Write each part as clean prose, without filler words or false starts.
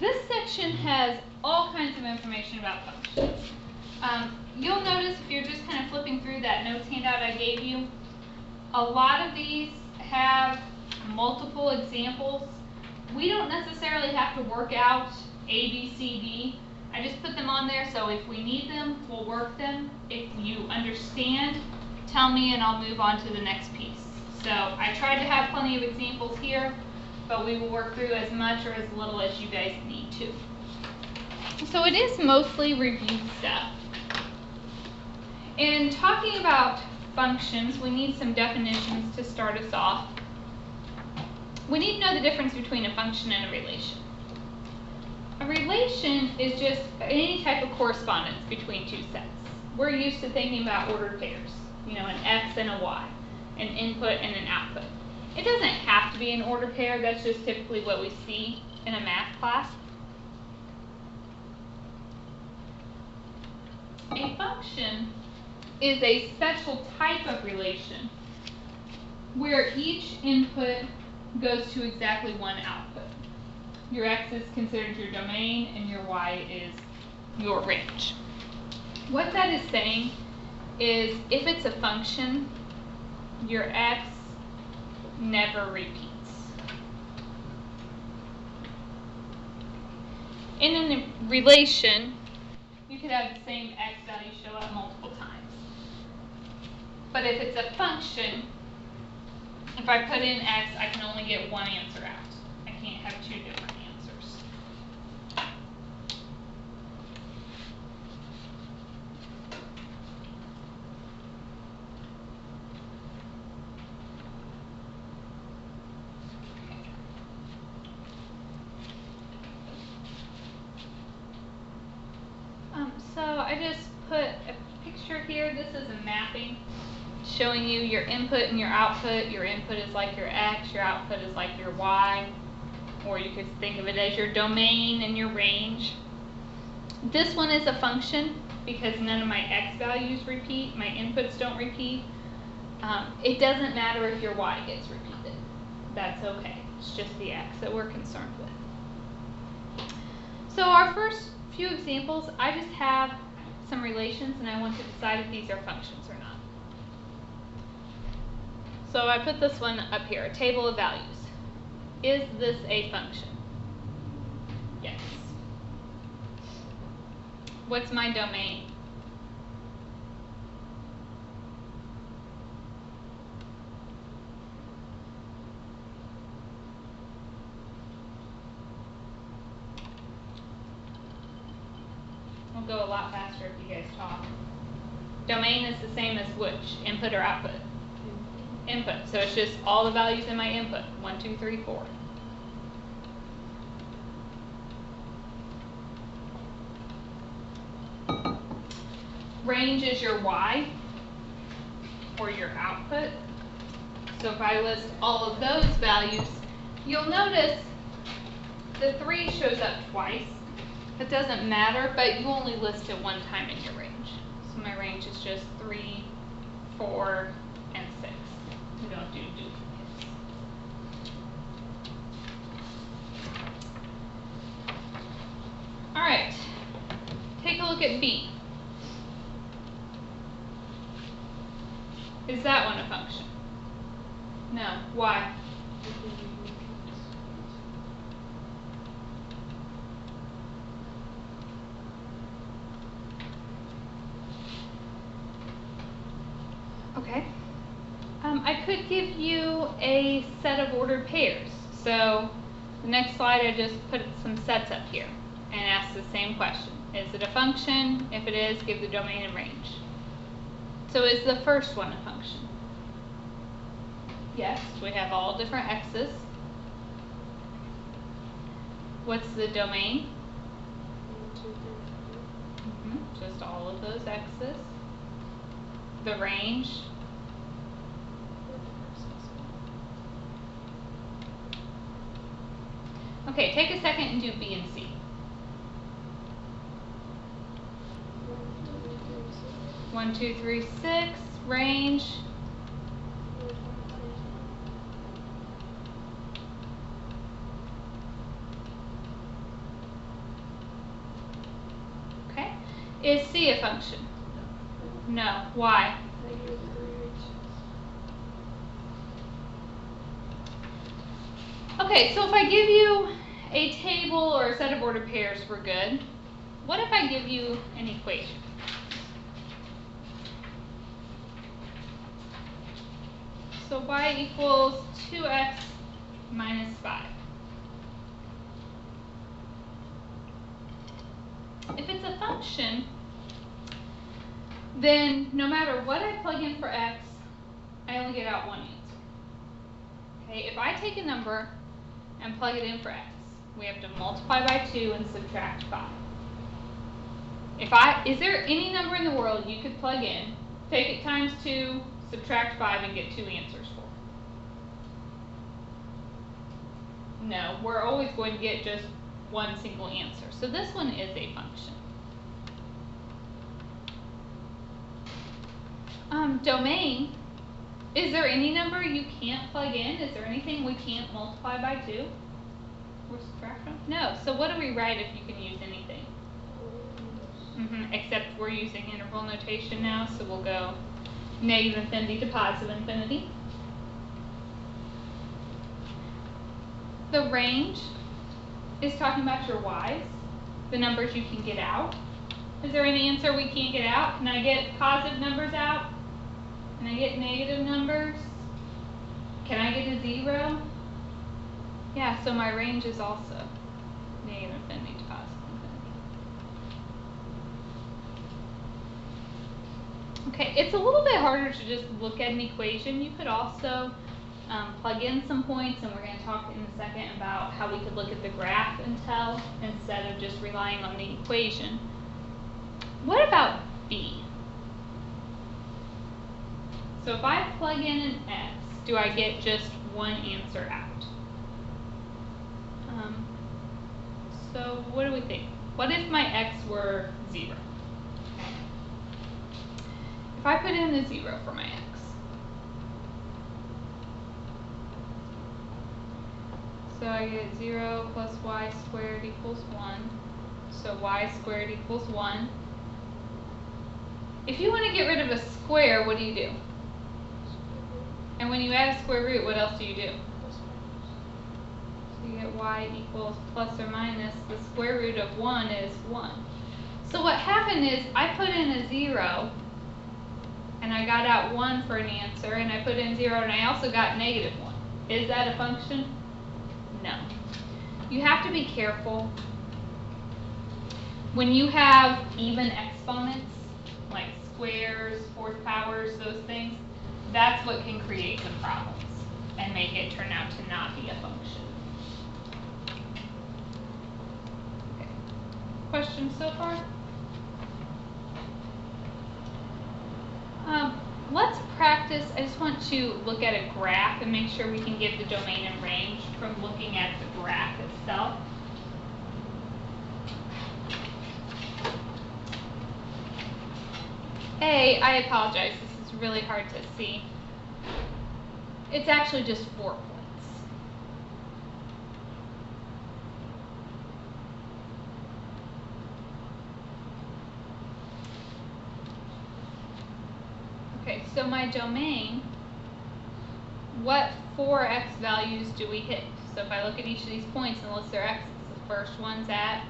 this section has all kinds of information about functions. You'll notice if you're just kind of flipping through that notes handout I gave you, a lot of these have multiple examples. We don't necessarily have to work out A, B, C, D. I just put them on there so if we need them, we'll work them. If you understand, tell me and I'll move on to the next piece. So I tried to have plenty of examples here, but we will work through as much or as little as you guys need to. So it is mostly review stuff. In talking about functions, we need some definitions to start us off. We need to know the difference between a function and a relation. A relation is just any type of correspondence between two sets. We're used to thinking about ordered pairs, you know, an X and a Y, an input and an output. It doesn't have to be an ordered pair, that's just typically what we see in a math class. A function is a special type of relation where each input goes to exactly one output. Your X is considered your domain and your Y is your range. What that is saying is if it's a function, your X never repeats. In a relation, you could have the same X value show up multiple times. But if it's a function, if I put in X, I can only get one answer out. I can't have two different answers. So I just put a picture here. This is a mapping showing you your input and your output. Your input is like your X, your output is like your Y, or you could think of it as your domain and your range. This one is a function because none of my X values repeat, my inputs don't repeat. It doesn't matter if your Y gets repeated. That's okay. It's just the X that we're concerned with. So our first few examples, I just have some relations and I want to decide if these are functions or not. So I put this one up here, a table of values. Is this a function? Yes. What's my domain? We'll go a lot faster if you guys talk. Domain is the same as which? Input or output? Input. So it's just all the values in my input. 1, 2, 3, 4. Range is your Y or your output. So if I list all of those values, you'll notice the 3 shows up twice. It doesn't matter, but you only list it one time in your range. So my range is just 3, 4, and 6. We don't do duplicates. All right, take a look at B. Is that one a function? No. Why? Okay. I could give you a set of ordered pairs. So the next slide I just put some sets up here and ask the same question. Is it a function? If it is, give the domain and range. So is the first one a function? Yes, we have all different X's. What's the domain? Just all of those X's. The range. Okay, take a second and do B and C. 1, 2, 3, 6. Range. Is C a function? No. Why? Okay, so if I give you a table or a set of ordered pairs, we're good. What if I give you an equation? So y equals 2x minus 5. If it's a function, then no matter what I plug in for x, I only get out one answer. Okay, if I take a number and plug it in for x, we have to multiply by 2 and subtract 5. Is there any number in the world you could plug in, take it times 2, subtract 5, and get 2 answers for? No, we're always going to get just one single answer. So this one is a function. Domain, is there any number you can't plug in? Is there anything we can't multiply by 2 or subtract from? No, so what do we write if you can use anything? Except we're using interval notation now, so we'll go negative infinity to positive infinity. The range is talking about your y's, the numbers you can get out. Is there any answer we can't get out? Can I get positive numbers out? Can I get negative numbers? Can I get a 0? Yeah, so my range is also negative infinity to positive infinity. Okay, it's a little bit harder to just look at an equation. You could also plug in some points, and we're going to talk in a second about how we could look at the graph and tell instead of just relying on the equation. What about B? So if I plug in an x, do I get just one answer out? So what do we think? What if my x were 0? If I put in a 0 for my x, so I get 0 plus y squared equals 1. So y squared equals 1. If you want to get rid of a square, what do? And when you add a square root, what else do? So you get y equals plus or minus, the square root of 1 is 1. So what happened is I put in a 0 and I got out 1 for an answer, and I put in 0 and I also got negative 1. Is that a function? No. You have to be careful. When you have even exponents, like squares, fourth powers, those things, that's what can create some problems and make it turn out to not be a function. Okay. Questions so far? Let's practice. I just want to look at a graph and make sure we can give the domain and range from looking at the graph itself. I apologize, this is really hard to see. It's actually just 4 points. Okay, so my domain, what 4x values do we hit? So if I look at each of these points and list their x's, the first one's at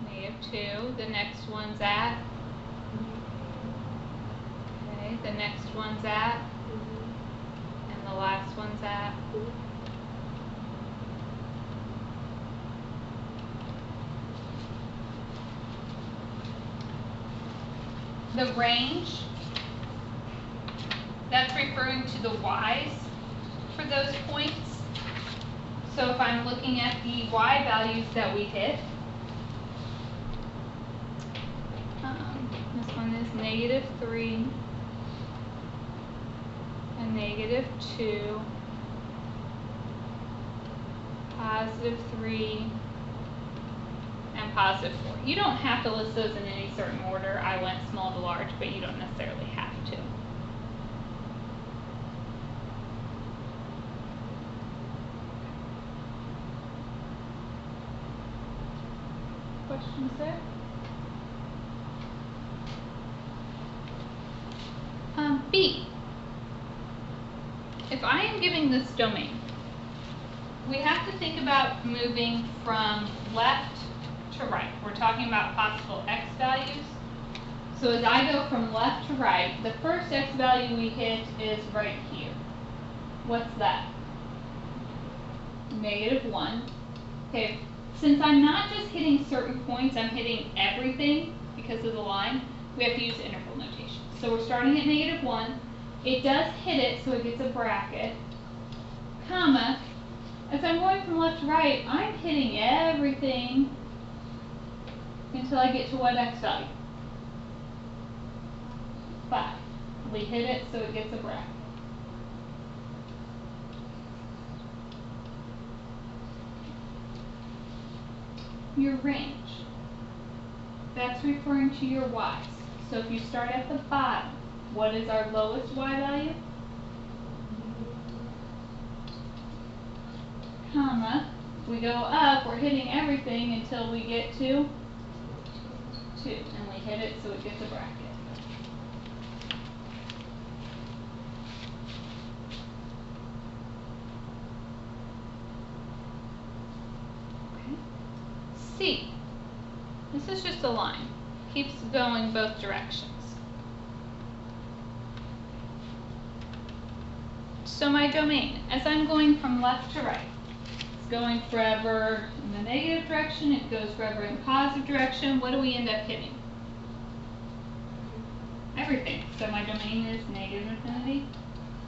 -2, the next one's at, okay, the next one's at, and the last one's at. The range, that's referring to the y's for those points. So if I'm looking at the y values that we hit, this one is -3 and -2, +3, and +4. You don't have to list those in any certain order. I went small to large, but you don't necessarily have to. Questions there? B, if I am giving this domain, we have to think about moving from left to right. We're talking about possible x values. So as I go from left to right, the first x value we hit is right here. What's that? -1. Okay, since I'm not just hitting certain points, I'm hitting everything because of the line, we have to use interval notation. So we're starting at -1. It does hit it, so it gets a bracket, comma. As I'm going from left to right, I'm hitting everything until I get to what x value? 5. We hit it, so it gets a bracket. Your range, that's referring to your y's. So if you start at the bottom, what is our lowest y value? Comma, we go up, we're hitting everything until we get to 2, and we hit it, so it gets a bracket. Okay. C, this is just a line, keeps going both directions. So my domain, as I'm going from left to right, it's going forever in the negative direction, it goes forever in the positive direction. What do we end up hitting? Everything. So my domain is negative infinity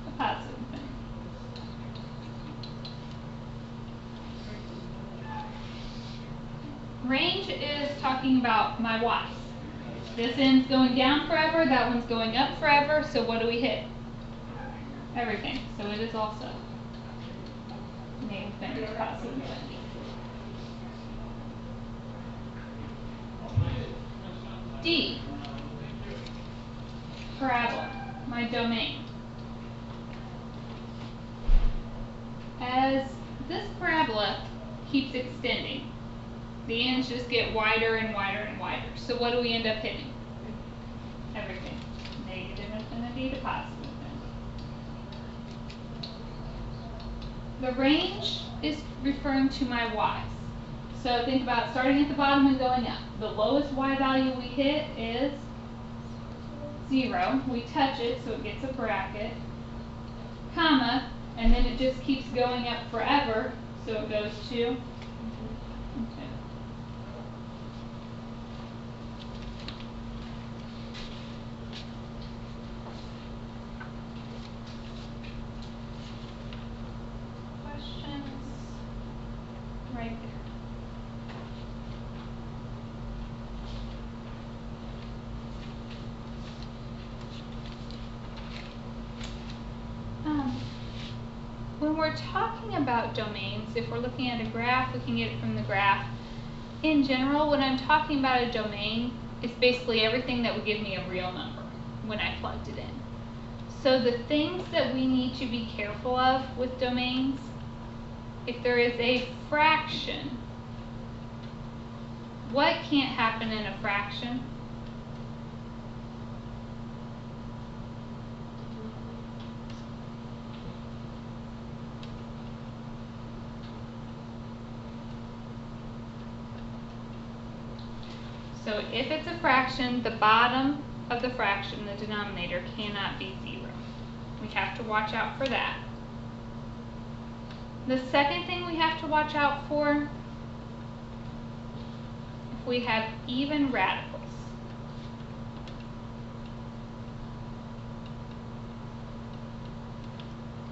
to positive infinity. Range is talking about my y's. This end's going down forever, that one's going up forever, so what do we hit? Everything. So it is also negative infinity to positive infinity. D, parabola, my domain. As this parabola keeps extending, the ends just get wider and wider and wider. So what do we end up hitting? Everything. Negative infinity to positive infinity. The range is referring to my y's. So think about starting at the bottom and going up. The lowest y value we hit is 0. We touch it, so it gets a bracket, comma, and then it just keeps going up forever, so it goes to 2. Questions? Right there. When we're talking about domains, if we're looking at a graph, we can get it from the graph. In general, when I'm talking about a domain, it's basically everything that would give me a real number when I plugged it in. So the things that we need to be careful of with domains, if there is a fraction, what can't happen in a fraction? So if it's a fraction, the bottom of the fraction, the denominator, cannot be 0. We have to watch out for that. The second thing we have to watch out for, if we have even radicals.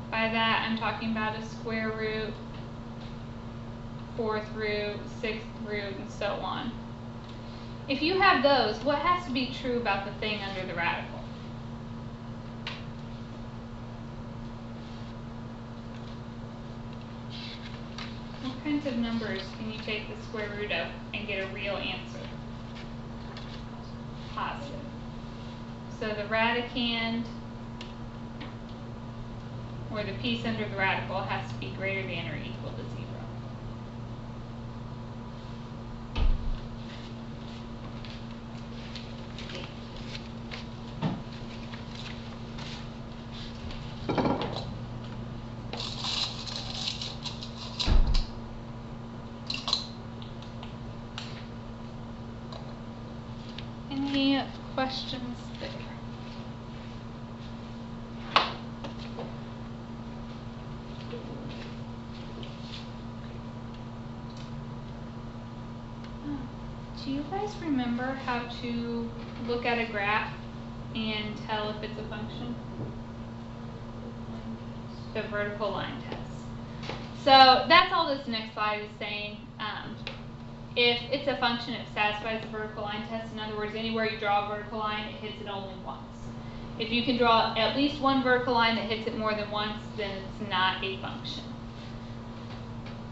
By that, I'm talking about a square root, 4th root, 6th root, and so on. If you have those, what has to be true about the thing under the radical? What kinds of numbers can you take the square root of and get a real answer? Positive. So the radicand, or the piece under the radical, has to be greater than or equal to 0. questions there? Do you guys remember how to look at a graph and tell if it's a function? The vertical line test. So that's all this next slide is saying. If it's a function, it satisfies the vertical line test. In other words, anywhere you draw a vertical line, it hits it only once. If you can draw at least one vertical line that hits it more than once, then it's not a function.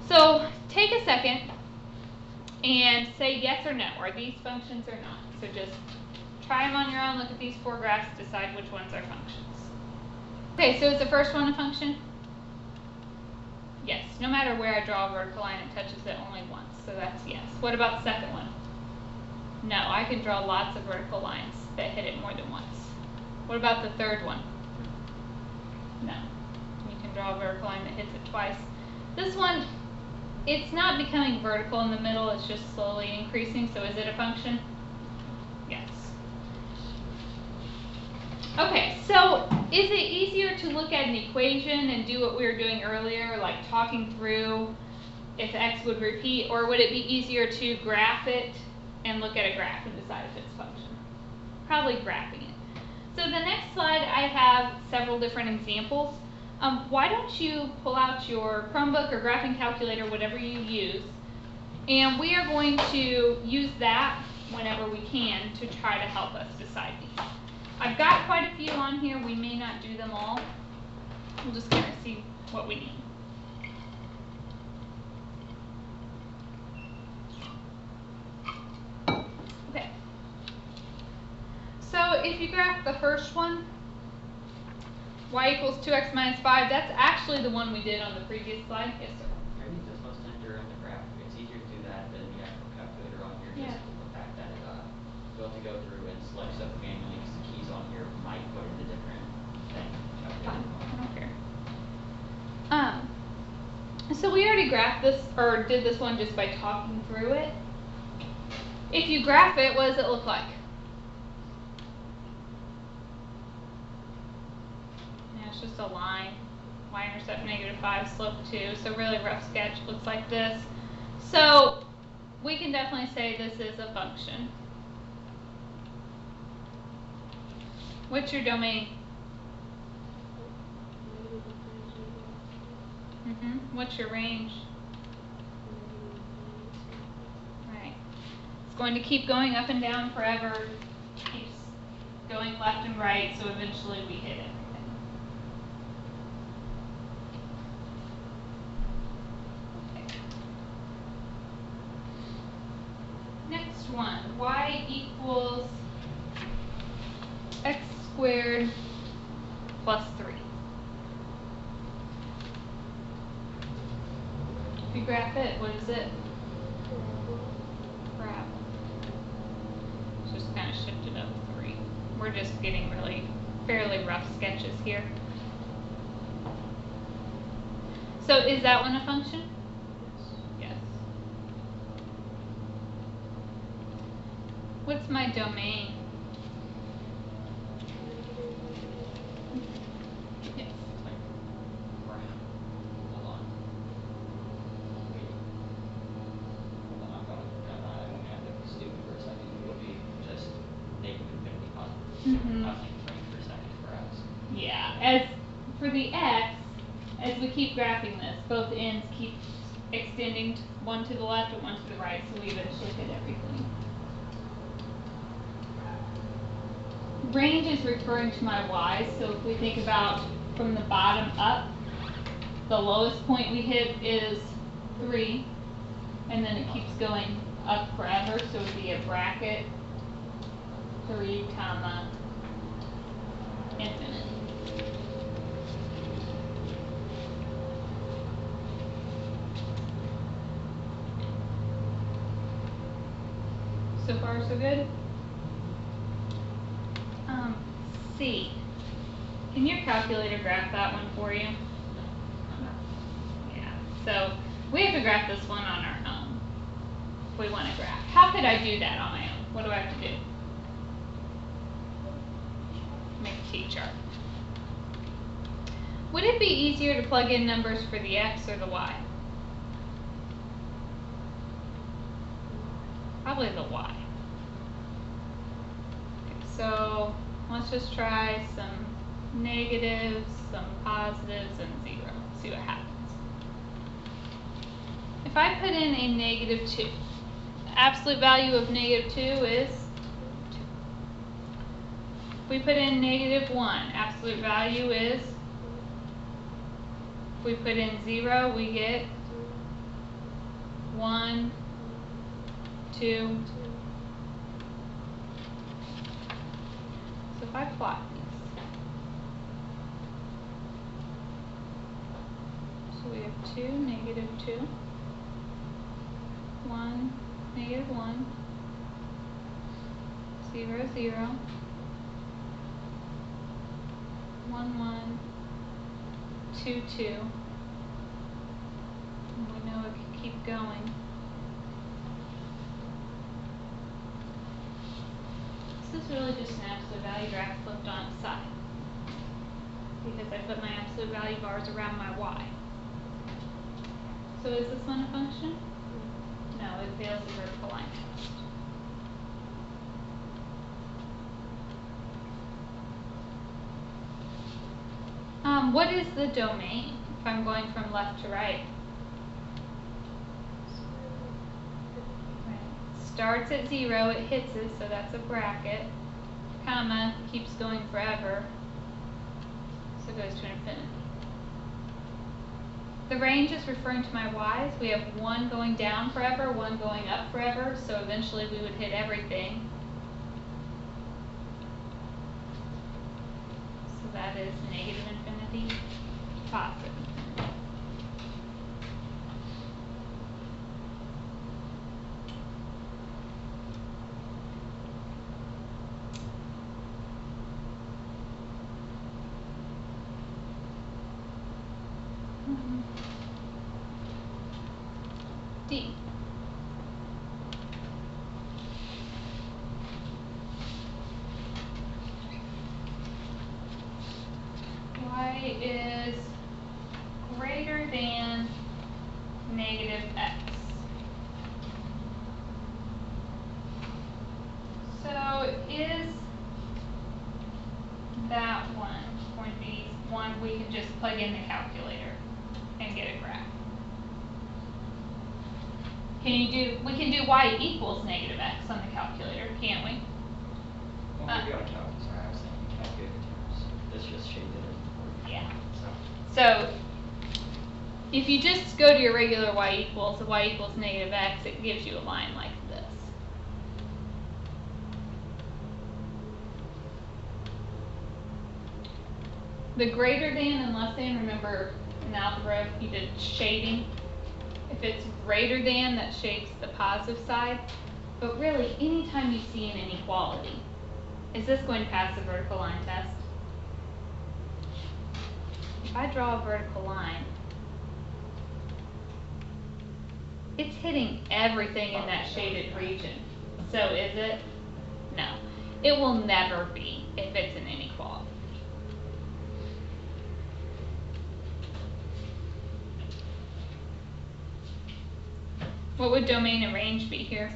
So take a second and say yes or no. Are these functions or not? So just try them on your own. Look at these 4 graphs. Decide which ones are functions. Okay, so is the first one a function? Yes. No matter where I draw a vertical line, it touches it only once. So that's yes. What about the second one? No, I can draw lots of vertical lines that hit it more than once. What about the third one? No. You can draw a vertical line that hits it twice. This one, it's not becoming vertical in the middle, it's just slowly increasing, so is it a function? Yes. Okay, so is it easier to look at an equation and do what we were doing earlier, like talking through if x would repeat, or would it be easier to graph it and look at a graph and decide if it's a function? Probably graphing it. So the next slide, I have several different examples. Why don't you pull out your Chromebook or graphing calculator, whatever you use, and we are going to use that whenever we can to try to help us decide these. I've got quite a few on here. We may not do them all. We'll just kind of see what we need. Okay. So if you graph the first one, y equals 2x minus 5, that's actually the one we did on the previous slide. Yes, sir? I think this must enter in the graph. It's easier to do that than the actual calculator on here. Yeah. Just the fact that you'll have to go through and select stuff manually because the keys on here might put in a different thing. Fine. I don't care. So we already graphed this, or did this one just by talking through it. If you graph it, what does it look like? It's just a line, y-intercept -5, slope 2, so really rough sketch looks like this. So we can definitely say this is a function. What's your domain? What's your range? Right. It's going to keep going up and down forever, keeps going left and right, so eventually we hit it. Next one, y equals x squared plus 3. If you graph it, what is it? Graph. It's just kind of shifted up 3. We're just getting really fairly rough sketches here. So is that one a function? Yes. What's my domain? Yes. Hold on. Wait. Hold on, I'm going to have to be stupid for a second. It would be just negative infinity positive. I was thinking range for a second for x. Yeah, as for the x, as we keep graphing this, both ends keep extending, one to the left and one to the right, so we eventually hit everything. Range is referring to my y, so if we think about from the bottom up, the lowest point we hit is 3, and then it keeps going up forever, so it would be a bracket 3 comma infinite. So far, so good? C. Can your calculator graph that one for you? Yeah. So we have to graph this one on our own if we want to graph. How could I do that on my own? What do I have to do? t-chart. Would it be easier to plug in numbers for the x or the y? Probably the y. Okay, so let's just try some negatives, some positives, and 0. See what happens. If I put in a negative 2, the absolute value of negative 2 is 2. If we put in negative 1, absolute value is, if we put in 0, we get 1, 2. So if I plot these, so we have 2, negative 2, 1, negative 1, 0, 0, 1, 1, 2, 2, and we know it can keep going. This is really just an absolute value graph flipped on its side, because I put my absolute value bars around my y. So is this one a function? No, it fails the vertical line test. What is the domain if I'm going from left to right? Starts at 0, it hits it, so that's a bracket, comma, keeps going forever, so it goes to infinity. The range is referring to my y's. We have one going down forever, one going up forever, so eventually we would hit everything. So that is negative infinity, positive infinity. D. Y is greater than negative x. So is that one going to be one we can just plug in the calculator and get a graph? We can do y equals negative x on the calculator, can't we? Well, we got a calculator. Sorry, I was thinking calculator terms. This just shaded it for you. Yeah. So if you just go to your regular y equals negative x, it gives you a line like this. The greater than and less than, remember in algebra you did shading. If it's greater than, that shades the positive side. But really, anytime you see an inequality, is this going to pass the vertical line test? If I draw a vertical line, it's hitting everything in that shaded region. So is it? No. It will never be if it's an inequality. What would domain and range be here?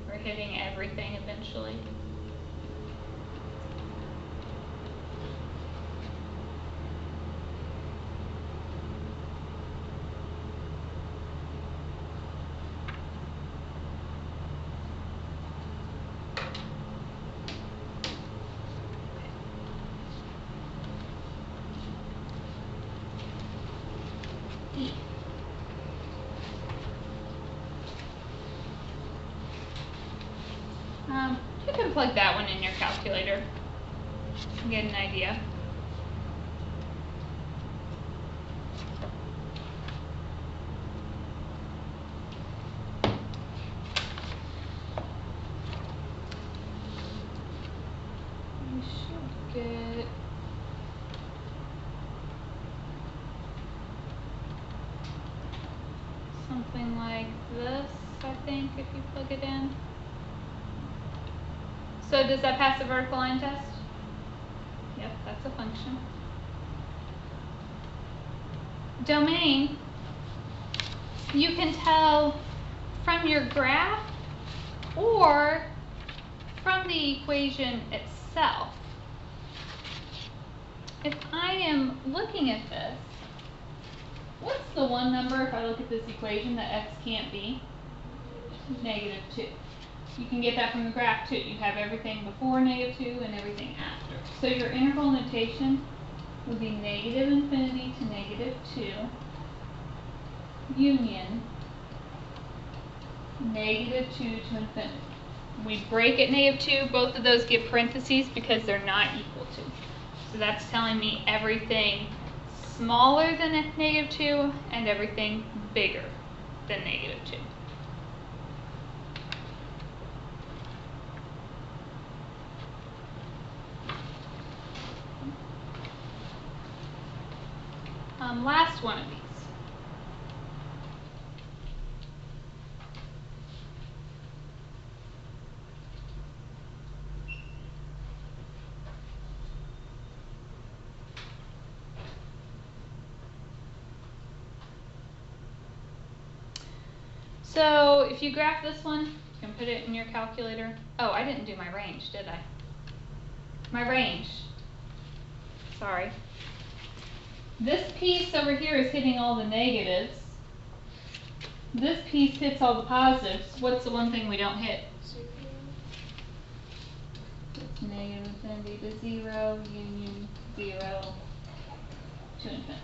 We're hitting everything eventually. You can plug that one in your calculator and get an idea. You should get something like this, I think, if you plug it in. So does that pass the vertical line test? Yep, that's a function. Domain, you can tell from your graph or from the equation itself. If I am looking at this, what's the one number if I look at this equation that x can't be? -2. You can get that from the graph too. You have everything before -2 and everything after. So your interval notation would be -infinity to -2 union -2 to infinity. We break at -2, both of those get parentheses because they're not equal to. So that's telling me everything smaller than -2 and everything bigger than -2. Last one of these. So if you graph this one, you can put it in your calculator. Oh, I didn't do my range, did I? My range. Sorry. This piece over here is hitting all the negatives. This piece hits all the positives. What's the one thing we don't hit? It's -infinity to 0, union 0 to infinity.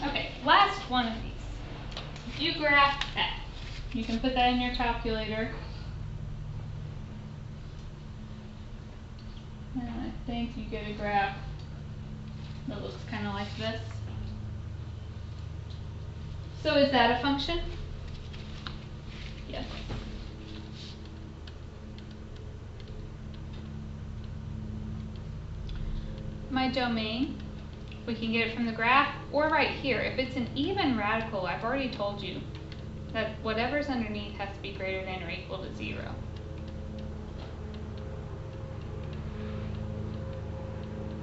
Okay, last one of these. If you graph F, you can put that in your calculator. And I think you get a graph that looks kind of like this. So is that a function? Yes. My domain, we can get it from the graph or right here. If it's an even radical, I've already told you that whatever's underneath has to be greater than or equal to 0.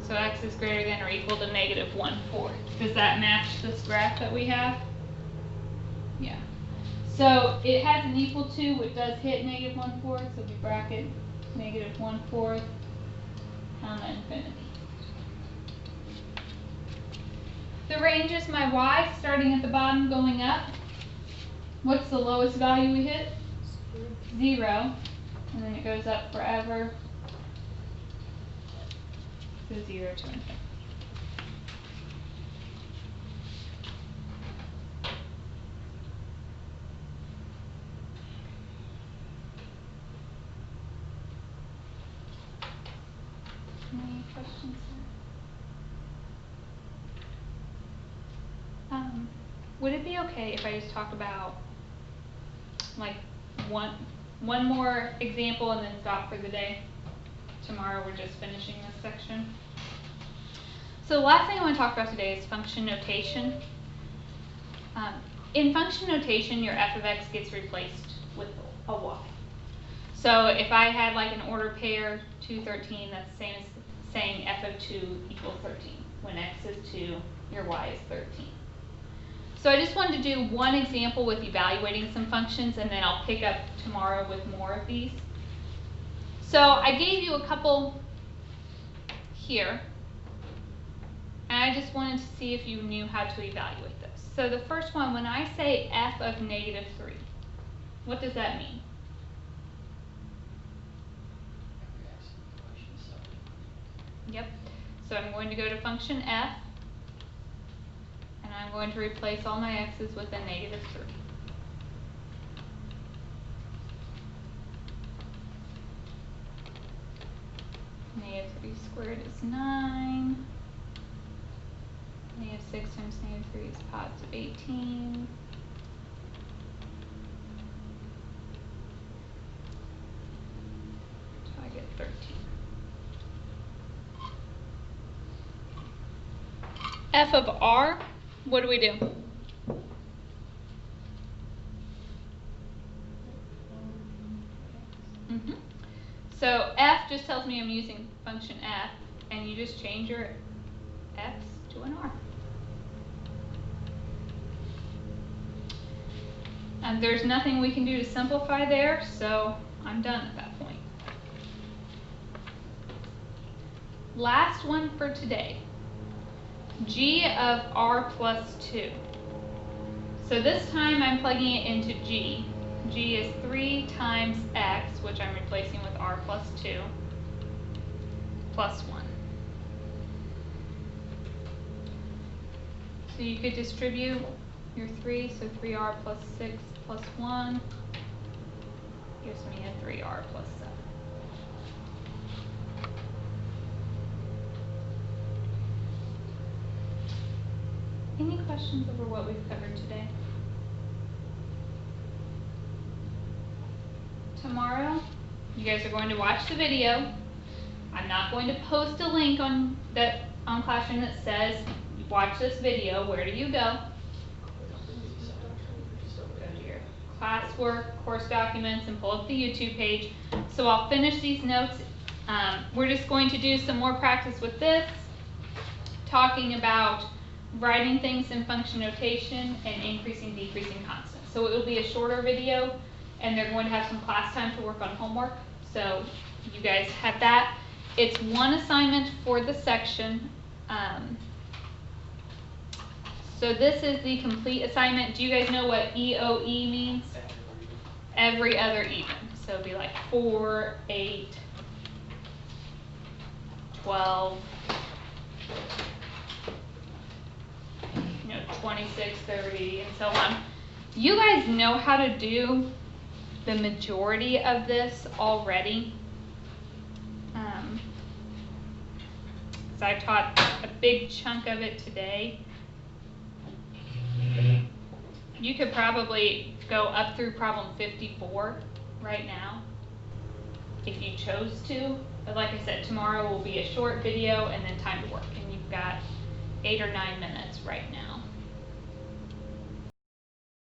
So x is greater than or equal to -1/4. Does that match this graph that we have? Yeah. So it has an equal to, which does hit -1/4, so we bracket -1/4 comma infinity. The range is my y, starting at the bottom, going up. What's the lowest value we hit? 0. And then it goes up forever to 0 to infinity. Any questions? Would it be okay if I just talk about like one more example and then stop for the day? Tomorrow we're just finishing this section. So the last thing I want to talk about today is function notation. In function notation, your f of x gets replaced with a y. So if I had like an ordered pair 2, 13, that's the same as saying f of 2 equals 13. When x is 2, your y is 13. So I just wanted to do one example with evaluating some functions, and then I'll pick up tomorrow with more of these. So I gave you a couple here, and I just wanted to see if you knew how to evaluate this. So the first one, when I say f of -3, what does that mean? Yep. So I'm going to go to function f, and I'm going to replace all my x's with a -3. -3 squared is 9. -6 times -3 is positive 18. So I get 13. F of r, what do we do? just tells me I'm using function f, and you just change your x to an r. And there's nothing we can do to simplify there, so I'm done at that point. Last one for today. G of r plus 2. So this time I'm plugging it into G. G is 3 times x, which I'm replacing with r plus 2, plus 1. So you could distribute your 3, so 3r plus 6 plus 1 gives me a 3r plus 7. Any questions over what we've covered today? Tomorrow, you guys are going to watch the video. I'm not going to post a link on Classroom that says, watch this video. Where do you go? Go to your classwork, course documents, and pull up the YouTube page. So I'll finish these notes. We're just going to do some more practice with this, talking about writing things in function notation and increasing, decreasing constants. So it will be a shorter video, and they're going to have some class time to work on homework. So you guys have that. It's one assignment for the section. So this is the complete assignment. Do you guys know what EOE means? Every other even. So it'd be like 4, 8, 12, 26, 30, and so on. You guys know how to do the majority of this already. So I taught a big chunk of it today. You could probably go up through problem 54 right now if you chose to. But like I said, tomorrow will be a short video and then time to work. And you've got 8 or 9 minutes right now.